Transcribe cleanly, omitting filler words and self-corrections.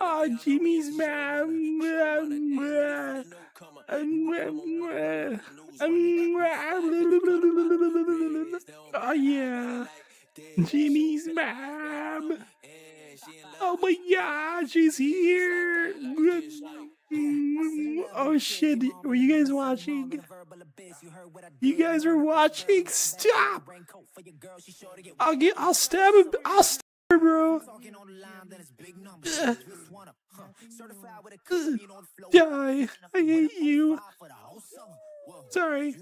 Oh, Jimmy's mom. Oh yeah, Jimmy's mom. Oh my God, she's here. Oh shit, were you guys watching? You guys were watching? Stop! I'll stab him. I'll stab her, bro. Die. I hate you. Sorry.